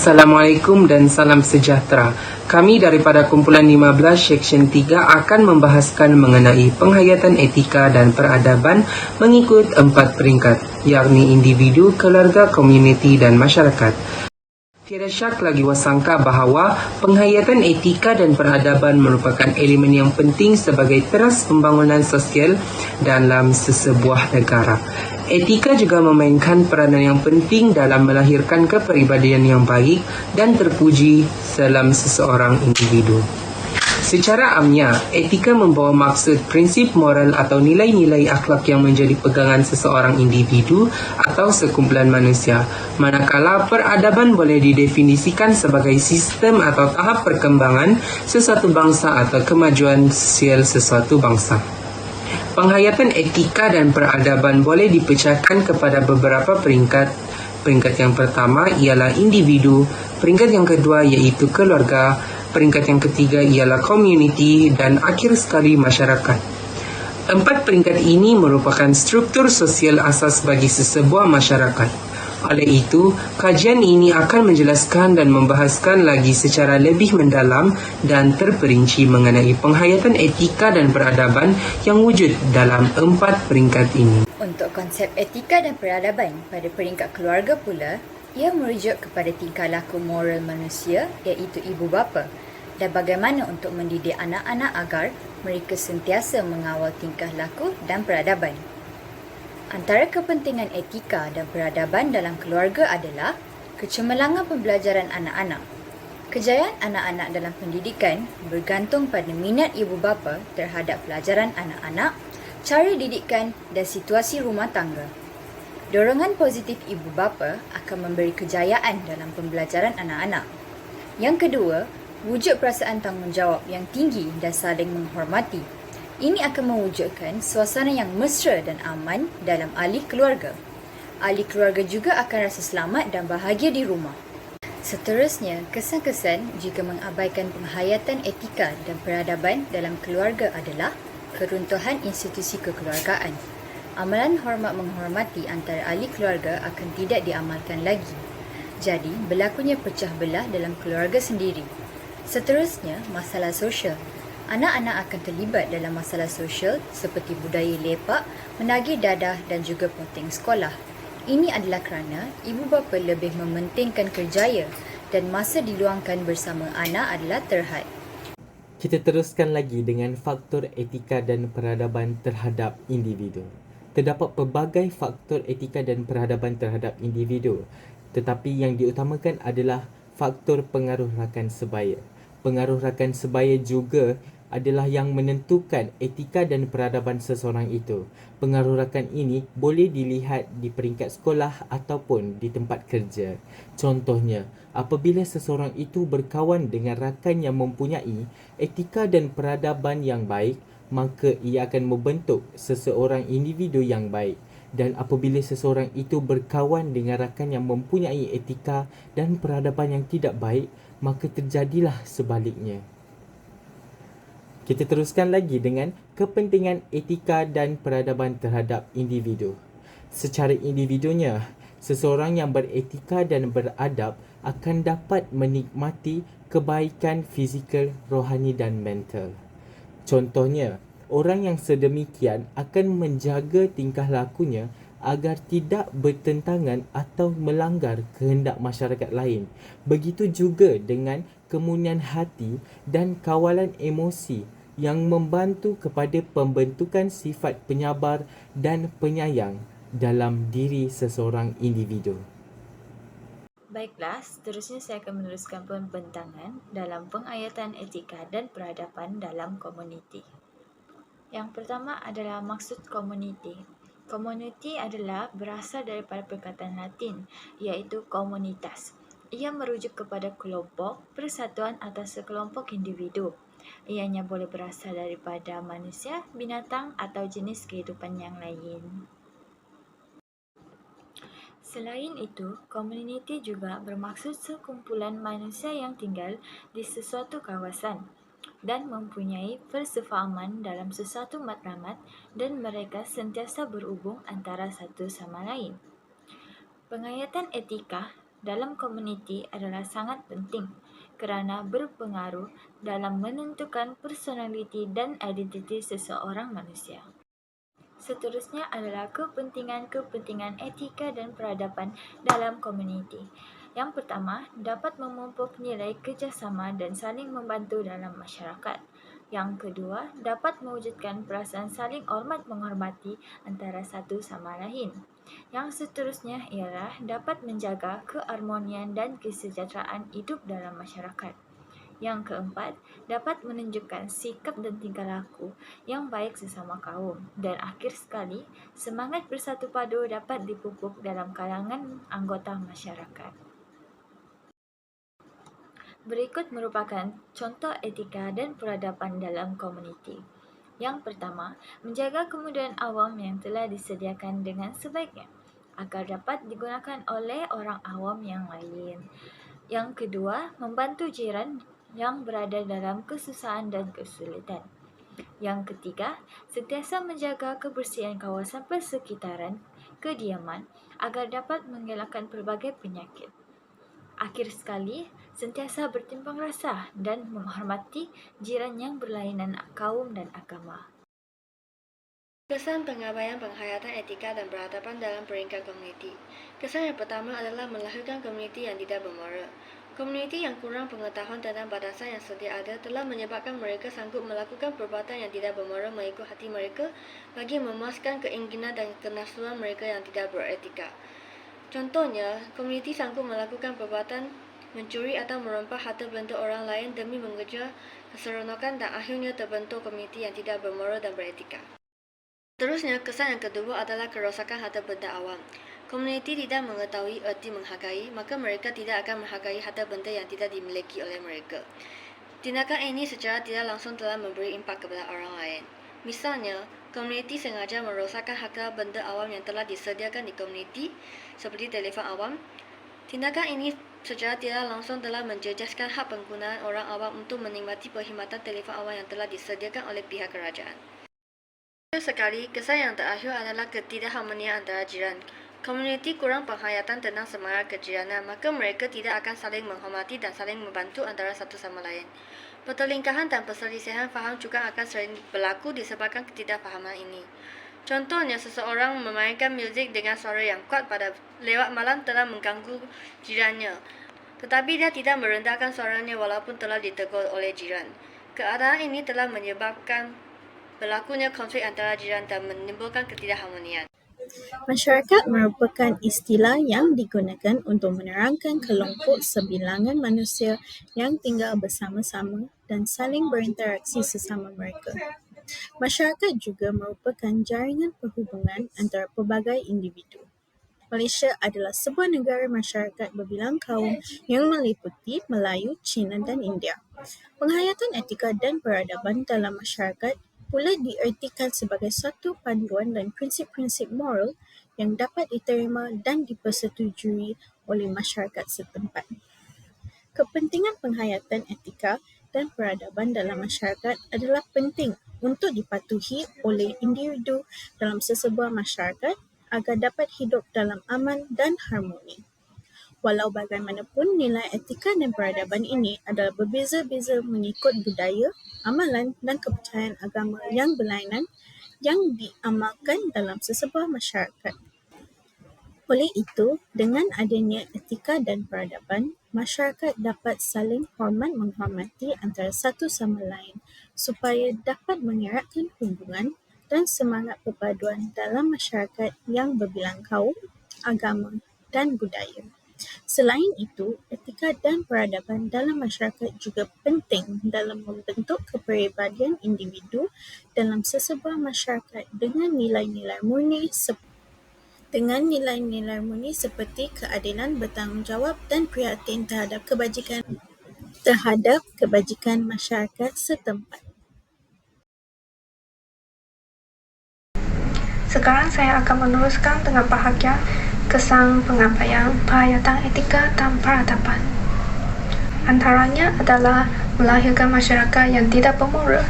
Assalamualaikum dan salam sejahtera. Kami daripada kumpulan 15 Seksyen 3 akan membahaskan mengenai penghayatan etika dan peradaban mengikut 4 peringkat, yakni individu, keluarga, komuniti dan masyarakat. Tiada syak lagi wasangka bahawa penghayatan etika dan peradaban merupakan elemen yang penting sebagai teras pembangunan sosial dalam sesebuah negara. Etika juga memainkan peranan yang penting dalam melahirkan kepribadian yang baik dan terpuji dalam seseorang individu. Secara amnya, etika membawa maksud prinsip moral atau nilai-nilai akhlak yang menjadi pegangan seseorang individu atau sekumpulan manusia, manakala peradaban boleh didefinisikan sebagai sistem atau tahap perkembangan sesuatu bangsa atau kemajuan sosial sesuatu bangsa. Penghayatan etika dan peradaban boleh dipecahkan kepada beberapa peringkat. Peringkat yang pertama ialah individu, peringkat yang kedua iaitu keluarga, peringkat yang ketiga ialah komuniti dan akhir sekali masyarakat. 4 peringkat ini merupakan struktur sosial asas bagi sesebuah masyarakat. Oleh itu, kajian ini akan menjelaskan dan membahaskan lagi secara lebih mendalam dan terperinci mengenai penghayatan etika dan peradaban yang wujud dalam 4 peringkat ini. Untuk konsep etika dan peradaban pada peringkat keluarga pula, ia merujuk kepada tingkah laku moral manusia iaitu ibu bapa dan bagaimana untuk mendidik anak-anak agar mereka sentiasa mengawal tingkah laku dan peradaban. Antara kepentingan etika dan peradaban dalam keluarga adalah kecemerlangan pembelajaran anak-anak. Kejayaan anak-anak dalam pendidikan bergantung pada minat ibu bapa terhadap pelajaran anak-anak, cara didikan dan situasi rumah tangga. Dorongan positif ibu bapa akan memberi kejayaan dalam pembelajaran anak-anak. Yang kedua, wujud perasaan tanggungjawab yang tinggi dan saling menghormati. Ini akan mewujudkan suasana yang mesra dan aman dalam ahli keluarga. Ahli keluarga juga akan rasa selamat dan bahagia di rumah. Seterusnya, kesan-kesan jika mengabaikan penghayatan etika dan peradaban dalam keluarga adalah keruntuhan institusi kekeluargaan. Amalan hormat menghormati antara ahli keluarga akan tidak diamalkan lagi. Jadi, berlakunya pecah belah dalam keluarga sendiri. Seterusnya, masalah sosial. Anak-anak akan terlibat dalam masalah sosial seperti budaya lepak, menagih dadah dan juga ponteng sekolah. Ini adalah kerana ibu bapa lebih mementingkan kerjaya dan masa diluangkan bersama anak adalah terhad. Kita teruskan lagi dengan faktor etika dan peradaban terhadap individu. Terdapat pelbagai faktor etika dan peradaban terhadap individu, tetapi yang diutamakan adalah faktor pengaruh rakan sebaya. Pengaruh rakan sebaya juga adalah yang menentukan etika dan peradaban seseorang itu. Pengaruh rakan ini boleh dilihat di peringkat sekolah ataupun di tempat kerja. Contohnya, apabila seseorang itu berkawan dengan rakan yang mempunyai etika dan peradaban yang baik, maka ia akan membentuk seseorang individu yang baik. Dan apabila seseorang itu berkawan dengan rakan yang mempunyai etika dan peradaban yang tidak baik, maka terjadilah sebaliknya. Kita teruskan lagi dengan kepentingan etika dan peradaban terhadap individu. Secara individunya, seseorang yang beretika dan beradab akan dapat menikmati kebaikan fizikal, rohani dan mental. Contohnya, orang yang sedemikian akan menjaga tingkah lakunya agar tidak bertentangan atau melanggar kehendak masyarakat lain. Begitu juga dengan kemunian hati dan kawalan emosi yang membantu kepada pembentukan sifat penyabar dan penyayang dalam diri seseorang individu. Baiklah, seterusnya saya akan meneruskan pembentangan dalam penghayatan etika dan peradaban dalam komuniti. Yang pertama adalah maksud komuniti. Komuniti adalah berasal daripada perkataan Latin, iaitu komunitas. Ia merujuk kepada kelompok, persatuan atau sekelompok individu. Ianya boleh berasal daripada manusia, binatang atau jenis kehidupan yang lain. Selain itu, komuniti juga bermaksud sekumpulan manusia yang tinggal di sesuatu kawasan dan mempunyai persefahaman dalam sesuatu matlamat dan mereka sentiasa berhubung antara satu sama lain. Penghayatan etika dalam komuniti adalah sangat penting kerana berpengaruh dalam menentukan personaliti dan identiti seseorang manusia. Seterusnya adalah kepentingan-kepentingan etika dan peradaban dalam komuniti. Yang pertama, dapat memupuk nilai kerjasama dan saling membantu dalam masyarakat. Yang kedua, dapat mewujudkan perasaan saling hormat menghormati antara satu sama lain. Yang seterusnya ialah dapat menjaga keharmonian dan kesejahteraan hidup dalam masyarakat. Yang keempat, dapat menunjukkan sikap dan tingkah laku yang baik sesama kaum. Dan akhir sekali, semangat bersatu padu dapat dipupuk dalam kalangan anggota masyarakat. Berikut merupakan contoh etika dan peradaban dalam komuniti. Yang pertama, menjaga kemudahan awam yang telah disediakan dengan sebaiknya agar dapat digunakan oleh orang awam yang lain. Yang kedua, membantu jiran yang berada dalam kesusahan dan kesulitan. Yang ketiga, sentiasa menjaga kebersihan kawasan persekitaran kediaman agar dapat mengelakkan pelbagai penyakit. Akhir sekali, sentiasa bertimbang rasa dan menghormati jiran yang berlainan kaum dan agama. Kesan pengabaian penghayatan etika dan peradaban dalam peringkat komuniti. Kesan yang pertama adalah melahirkan komuniti yang tidak bermoral. Komuniti yang kurang pengetahuan tentang batasan yang sedia ada telah menyebabkan mereka sanggup melakukan perbuatan yang tidak bermoral mengikut hati mereka bagi memuaskan keinginan dan kenafsuan mereka yang tidak beretika. Contohnya, komuniti sanggup melakukan perbuatan mencuri atau merompak harta benda orang lain demi mengejar keseronokan dan akhirnya terbentuk komuniti yang tidak bermoral dan beretika. Seterusnya, kesan yang kedua adalah kerosakan harta benda awam. Komuniti tidak mengetahui erti menghargai, maka mereka tidak akan menghargai harta benda yang tidak dimiliki oleh mereka. Tindakan ini secara tidak langsung telah memberi impak kepada orang lain. Misalnya, komuniti sengaja merosakkan harta benda awam yang telah disediakan di komuniti, seperti telefon awam. Tindakan ini secara tidak langsung telah menjejaskan hak penggunaan orang awam untuk menikmati perkhidmatan telefon awam yang telah disediakan oleh pihak kerajaan. Sekali, kesan yang terakhir adalah ketidakharmonian antara jiran. Komuniti kurang penghayatan tentang semangat kejiranan, maka mereka tidak akan saling menghormati dan saling membantu antara satu sama lain. Pertelingkahan dan perselisihan faham juga akan sering berlaku disebabkan ketidakfahaman ini. Contohnya, seseorang memainkan muzik dengan suara yang kuat pada lewat malam telah mengganggu jirannya. Tetapi dia tidak merendahkan suaranya walaupun telah ditegur oleh jiran. Keadaan ini telah menyebabkan berlakunya konflik antara jiran dan menimbulkan ketidakharmonian. Masyarakat merupakan istilah yang digunakan untuk menerangkan kelompok sebilangan manusia yang tinggal bersama-sama dan saling berinteraksi sesama mereka. Masyarakat juga merupakan jaringan perhubungan antara pelbagai individu. Malaysia adalah sebuah negara masyarakat berbilang kaum yang meliputi Melayu, Cina dan India. Penghayatan etika dan peradaban dalam masyarakat pula diertikan sebagai satu panduan dan prinsip-prinsip moral yang dapat diterima dan dipersetujui oleh masyarakat setempat. Kepentingan penghayatan etika dan peradaban dalam masyarakat adalah penting untuk dipatuhi oleh individu dalam sesebuah masyarakat agar dapat hidup dalam aman dan harmoni. Walau bagaimanapun, nilai etika dan peradaban ini adalah berbeza-beza mengikut budaya, amalan dan kepercayaan agama yang berlainan yang diamalkan dalam sesebuah masyarakat. Oleh itu, dengan adanya etika dan peradaban, masyarakat dapat saling hormat menghormati antara satu sama lain supaya dapat mengeratkan hubungan dan semangat perpaduan dalam masyarakat yang berbilang kaum, agama dan budaya. Selain itu, etika dan peradaban dalam masyarakat juga penting dalam membentuk kepribadian individu dalam sesebuah masyarakat dengan nilai-nilai murni seperti keadilan, bertanggungjawab dan prihatin terhadap kebajikan masyarakat setempat. Sekarang saya akan meneruskan dengan bahagian kesan pengabaian penghayatan etika dan peradaban. Antaranya adalah melahirkan masyarakat yang tidak bermoral.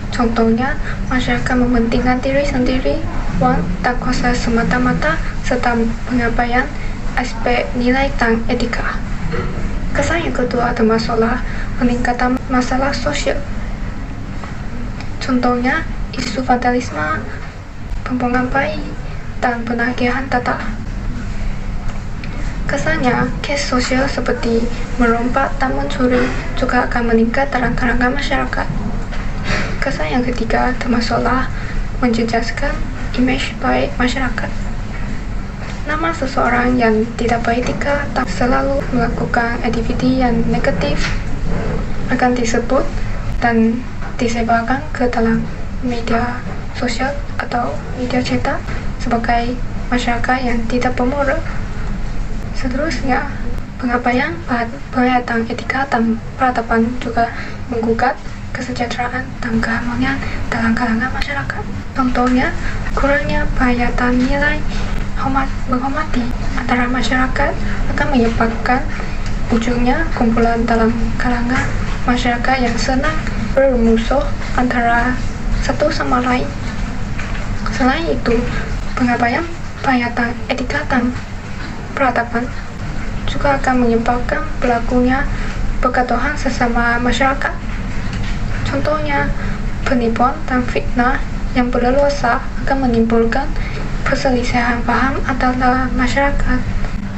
Contohnya, masyarakat mementingkan diri sendiri, wang dan kuasa semata-mata serta pengabaian aspek nilai dan etika. Kesan yang kedua termasuklah peningkatan masalah sosial. Contohnya, isu vandalisme, pembuangan bayi, dan penagihan data. Kesannya, kes sosial seperti merompak dan mencuri juga akan meningkat dalam kalangan masyarakat. Kesan yang ketiga termasuklah menjejaskan imej baik masyarakat. Nama seseorang yang tidak beretika dan selalu melakukan aktiviti yang negatif akan disebut dan disebarkan ke dalam media sosial atau media cetak sebagai masyarakat yang tidak bermoral. Seterusnya, pengabaian penghayatan etika dan peradaban juga menggugat kesejahteraan dan keharmonian dalam kalangan masyarakat. Contohnya, kurangnya penghayatan nilai menghormati antara masyarakat akan menyebabkan ujungnya kumpulan dalam kalangan masyarakat yang senang bermusuh antara satu sama lain. Selain itu, pengabaian penghayatan etika dan peradaban juga akan menyebabkan berlakunya pergaduhan sesama masyarakat. Contohnya, penipuan dan fitnah yang berleluasa akan menimbulkan perselisihan paham antara masyarakat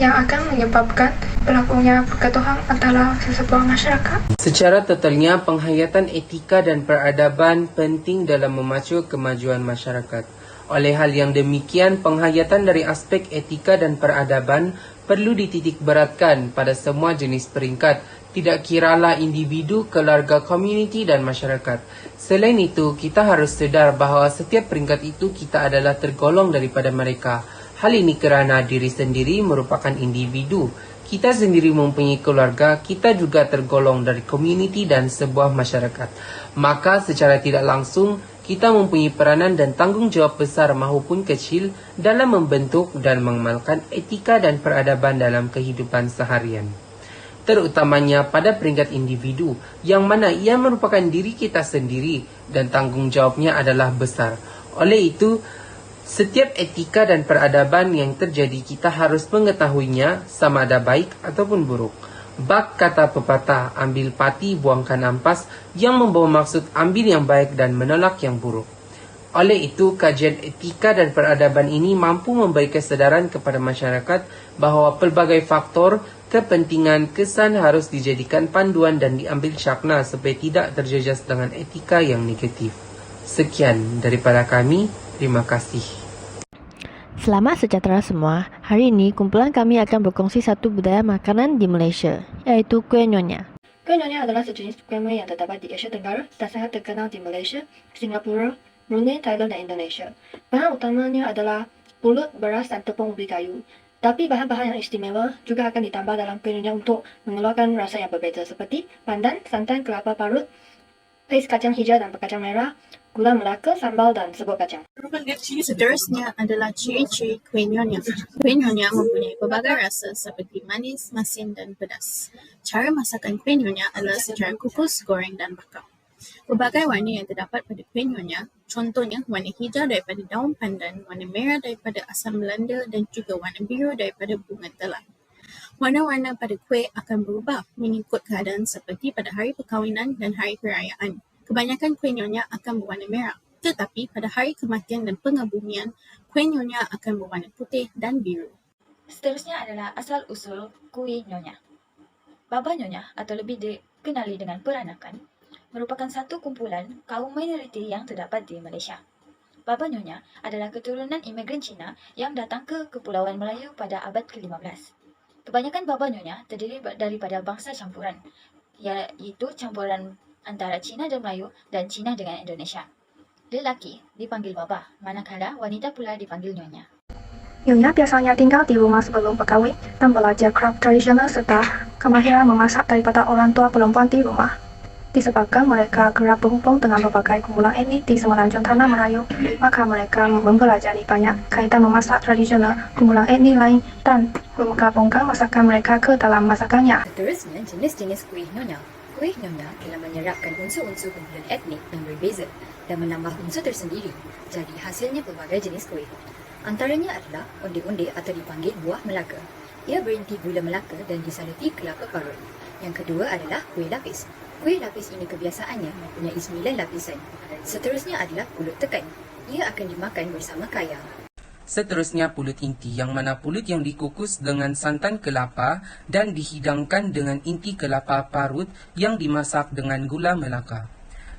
yang akan menyebabkan berlakunya pergaduhan antara sesebuah masyarakat. Secara totalnya, penghayatan etika dan peradaban penting dalam memacu kemajuan masyarakat. Oleh hal yang demikian, penghayatan dari aspek etika dan peradaban perlu dititikberatkan pada semua jenis peringkat, tidak kiralah individu, keluarga, komuniti dan masyarakat. Selain itu, kita harus sedar bahawa setiap peringkat itu kita adalah tergolong daripada mereka. Hal ini kerana diri sendiri merupakan individu. Kita sendiri mempunyai keluarga, kita juga tergolong dari komuniti dan sebuah masyarakat. Maka secara tidak langsung, kita mempunyai peranan dan tanggungjawab besar maupun kecil dalam membentuk dan mengamalkan etika dan peradaban dalam kehidupan seharian. Terutamanya pada peringkat individu, yang mana ia merupakan diri kita sendiri dan tanggungjawabnya adalah besar. Oleh itu, setiap etika dan peradaban yang terjadi kita harus mengetahuinya sama ada baik ataupun buruk. Bak kata pepatah, ambil pati buangkan ampas, yang membawa maksud ambil yang baik dan menolak yang buruk. Oleh itu, kajian etika dan peradaban ini mampu memberi kesedaran kepada masyarakat bahawa pelbagai faktor kepentingan kesan harus dijadikan panduan dan diambil syakna supaya tidak terjejas dengan etika yang negatif. Sekian daripada kami, terima kasih. Selamat sejahtera semua. Hari ini kumpulan kami akan berkongsi satu budaya makanan di Malaysia, iaitu kuih nyonya. Kuih nyonya adalah sejenis kuih yang terdapat di Asia Tenggara dan sangat terkenal di Malaysia, Singapura, Brunei, Thailand dan Indonesia. Bahan utamanya adalah pulut, beras dan tepung ubi kayu. Tapi bahan-bahan yang istimewa juga akan ditambah dalam kuih nyonya untuk mengeluarkan rasa yang berbeza seperti pandan, santan, kelapa parut, pais kacang hijau dan kacang merah, gula melaka, sambal dan serbuk kacang. Seterusnya adalah ciri-ciri kuih nyonya. Kuih nyonya mempunyai pelbagai rasa seperti manis, masin dan pedas. Cara masakan kuih nyonya adalah secara kukus, goreng dan bakar. Pelbagai warna yang terdapat pada kuih nyonya, contohnya warna hijau daripada daun pandan, warna merah daripada asam Belanda dan juga warna biru daripada bunga telang. Warna-warna pada kuih akan berubah mengikut keadaan seperti pada hari perkahwinan dan hari perayaan. Kebanyakan kuih nyonya akan berwarna merah, tetapi pada hari kematian dan pengebumian, kuih nyonya akan berwarna putih dan biru. Seterusnya adalah asal-usul kuih nyonya. Baba nyonya atau lebih dikenali dengan peranakan merupakan satu kumpulan kaum minoriti yang terdapat di Malaysia. Baba nyonya adalah keturunan imigran Cina yang datang ke Kepulauan Melayu pada abad ke-15. Kebanyakan baba nyonya terdiri daripada bangsa campuran, iaitu campuran antara Cina dan Melayu dan Cina dengan Indonesia. Lelaki dipanggil baba, manakala wanita pula dipanggil nyonya. Nyonya biasanya tinggal di rumah sebelum berkahwin dan belajar craft tradisional serta kemahiran memasak daripada orang tua perempuan di rumah. Disebabkan mereka kerap berhubung dengan berbagai kumpulan etnik di semenanjung tanah Melayu, maka mereka mempelajari banyak kaitan memasak tradisional kumpulan etnik lain dan menggabungkan masakan mereka ke dalam masakannya. Seterusnya, jenis-jenis kuih nyonya. Kuih nyonya telah menyerapkan unsur-unsur kumpulan etnik yang berbeza dan menambah unsur tersendiri. Jadi hasilnya pelbagai jenis kuih. Antaranya adalah onde-onde atau dipanggil buah Melaka. Ia berinti gula Melaka dan disaluti kelapa parut. Yang kedua adalah kuih lapis. Kuih lapis ini kebiasaannya mempunyai 9 lapisan. Seterusnya adalah pulut tekan. Ia akan dimakan bersama kayang. Seterusnya pulut inti, yang mana pulut yang dikukus dengan santan kelapa dan dihidangkan dengan inti kelapa parut yang dimasak dengan gula Melaka.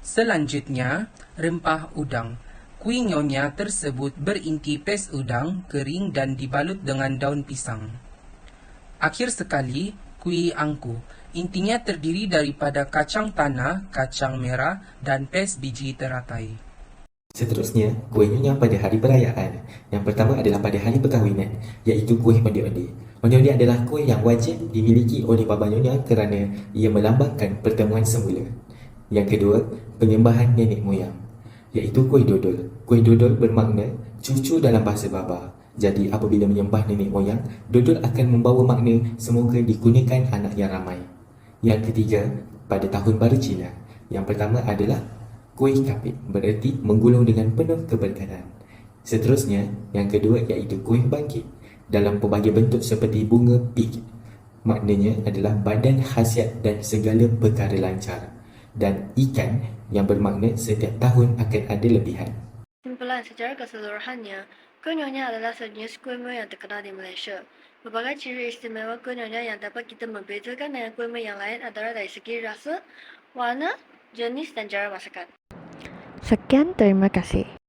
Selanjutnya, rempah udang. Kuih nyonya tersebut berinti pes udang, kering dan dibalut dengan daun pisang. Akhir sekali, kuih angku. Intinya terdiri daripada kacang tanah, kacang merah dan pes biji teratai. Seterusnya, kuih nyonya pada hari perayaan. Yang pertama adalah pada hari perkahwinan, iaitu kuih onde-onde. Onde-onde adalah kuih yang wajib dimiliki oleh bapa nyonya kerana ia melambangkan pertemuan semula. Yang kedua, penyembahan nenek moyang, iaitu kuih dodol. Kuih dodol bermakna cucu dalam bahasa baba. Jadi apabila menyembah nenek moyang, dodol akan membawa makna semoga dikurniakan anak yang ramai. Yang ketiga, pada tahun baru Cina. Yang pertama adalah kuih kapit, bererti menggulung dengan penuh keberkatan. Seterusnya, yang kedua iaitu kuih bangkit dalam pelbagai bentuk seperti bunga pig. Maknanya adalah badan khasiat dan segala perkara lancar. Dan ikan yang bermakna setiap tahun akan ada lebihan. Simpulan secara keseluruhannya, kuih nyonya adalah sejenis kuih yang terkenal di Malaysia. Berbagai ciri istimewa kuih nyonya yang dapat kita membezakan dengan kuih yang lain adalah dari segi rasa, warna, jenis dan cara masakan. Sekian, terima kasih.